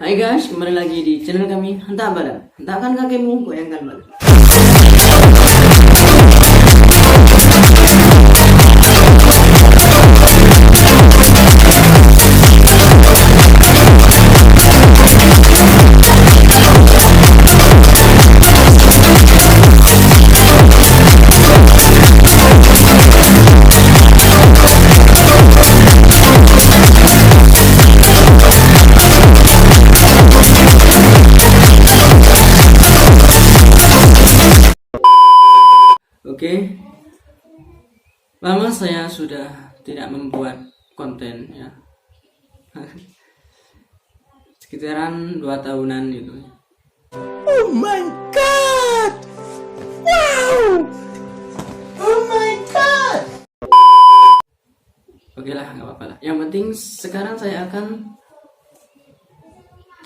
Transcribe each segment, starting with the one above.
Hai guys, kembali lagi di channel kami. Hentak badan, hentakkan kakimu, goyangkan badan. Oke, lama saya sudah tidak membuat konten ya, sekitaran 2 tahunan gitu. Oh my god! Wow! Oh my god! Oke lah, nggak apa-apa lah. Yang penting sekarang saya akan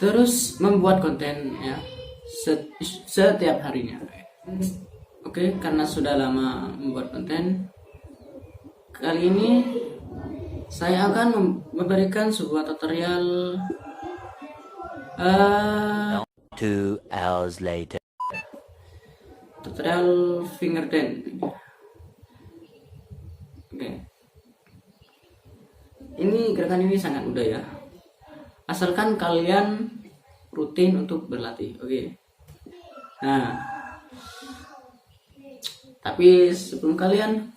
terus membuat konten ya, setiap harinya. Oke, karena sudah lama membuat konten, kali ini saya akan memberikan sebuah tutorial 2 hours later. Tutorial finger dance. Oke. Ini gerakan ini sangat mudah ya. Asalkan kalian rutin untuk berlatih. Oke. Nah, tapi sebelum kalian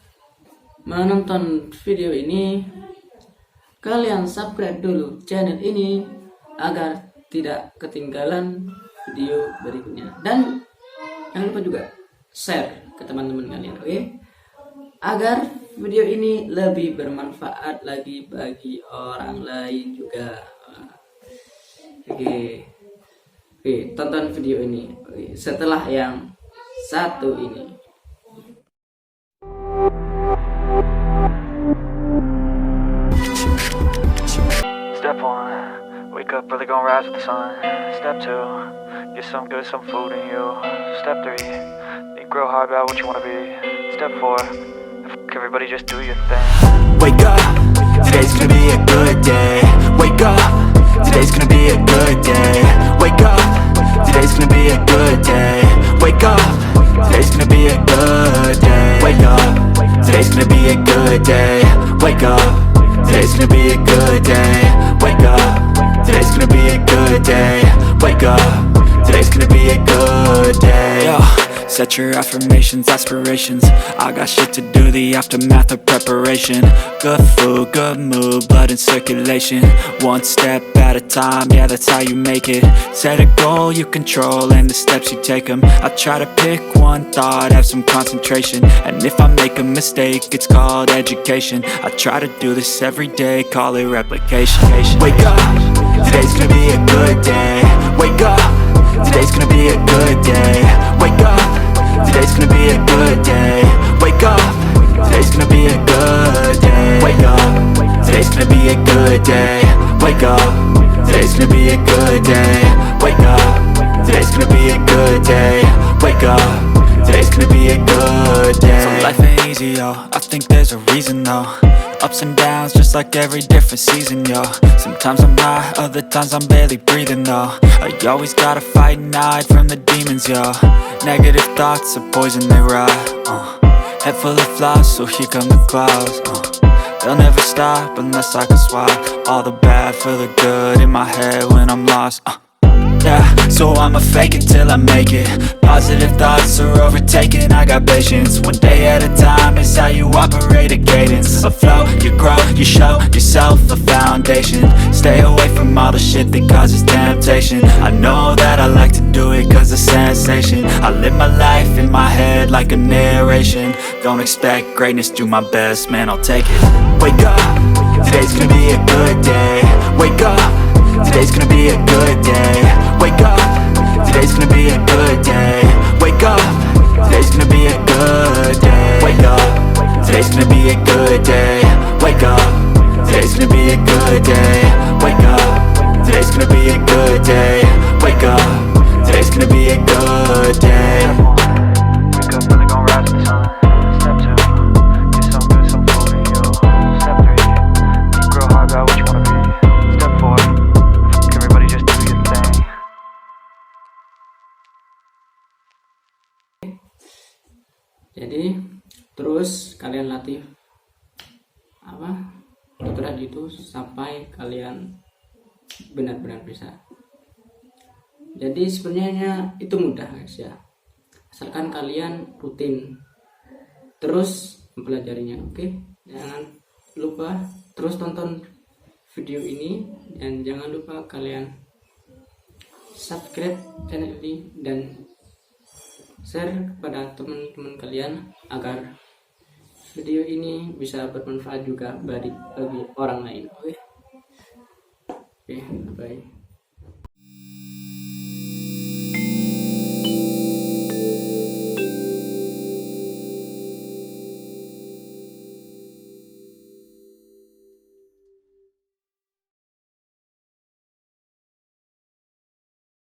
menonton video ini, kalian subscribe dulu channel ini agar tidak ketinggalan video berikutnya. Dan jangan lupa juga share ke teman-teman kalian, oke? Agar video ini lebih bermanfaat lagi bagi orang lain juga. Oke, tonton video ini. Oke, setelah yang satu ini. Step 1, wake up early, gonna rise with the sun. Step 2, get some good, some food in you. Step 3, think real hard about what you wanna be. Step 4, everybody just do your thing. Wake up, today's gonna be a good day. Wake up, today's gonna be a good day. Wake up, today's gonna be a good day. Wake up, today's gonna be a good day. Wake up, today's gonna be a good day. Wake up, today's gonna be a good day. Wake up, today's gonna be a good day. Wake up, today's gonna be a good day. Yo, set your affirmations, aspirations. I got shit to do, the aftermath of preparation. Good food, good mood, blood in circulation. One step at a time, yeah, that's how you make it. Set a goal you control and the steps you take them. I try to pick one thought, have some concentration. And if I make a mistake, it's called education. I try to do this every day, call it replication. Wake up, today's gonna be a good day. Wake up, today's gonna be a good day. Wake up, today's gonna be a good day. Wake up, today's gonna be a good day. Wake up, today's gonna be a good day. Wake up, today's gonna be a good day. Wake up, today's gonna be a good day. Wake up, today's gonna be a good day. So life ain't easy, yo, I think there's a reason though. Ups and downs, just like every different season, yo. Sometimes I'm high, other times I'm barely breathing, though. I always gotta fight and hide from the demons, yo. Negative thoughts are poison, they rot. Head full of flies, so here come the clouds. They'll never stop unless I can swap all the bad for the good in my head when I'm lost. Yeah, so I'ma fake it till I make it. Positive thoughts are overtaken, I got patience. One day at a time is how you operate a cadence. A flow, you grow, you show yourself a foundation. Stay away from all the shit that causes temptation. I know that I like to do it cause it's sensation. I live my life in my head like a narration. Don't expect greatness, do my best, man, I'll take it. Wake up, today's gonna be a good day. Wake up, today's gonna be a good day. Wake up, today's gonna be a good day. Wake up, today's gonna be a good day. Wake up, today's gonna be a good day. Wake up, today's gonna be a good day. Wake up, today's gonna be a good day. Wake up, today's gonna be a good day. Wake up early, gonna rise with the sun. Step 2, get some good, some food in you. Step 3, think real hard about what you wanna be. Step 4, everybody just do your thing. Jadi terus kalian latih tutorial itu sampai kalian benar-benar bisa. Jadi sebenarnya itu mudah guys ya, asalkan kalian rutin terus mempelajarinya. Oke, jangan lupa terus tonton video ini dan jangan lupa kalian subscribe channel ini dan share kepada teman-teman kalian agar video ini bisa bermanfaat juga bagi orang lain. Oke, bye.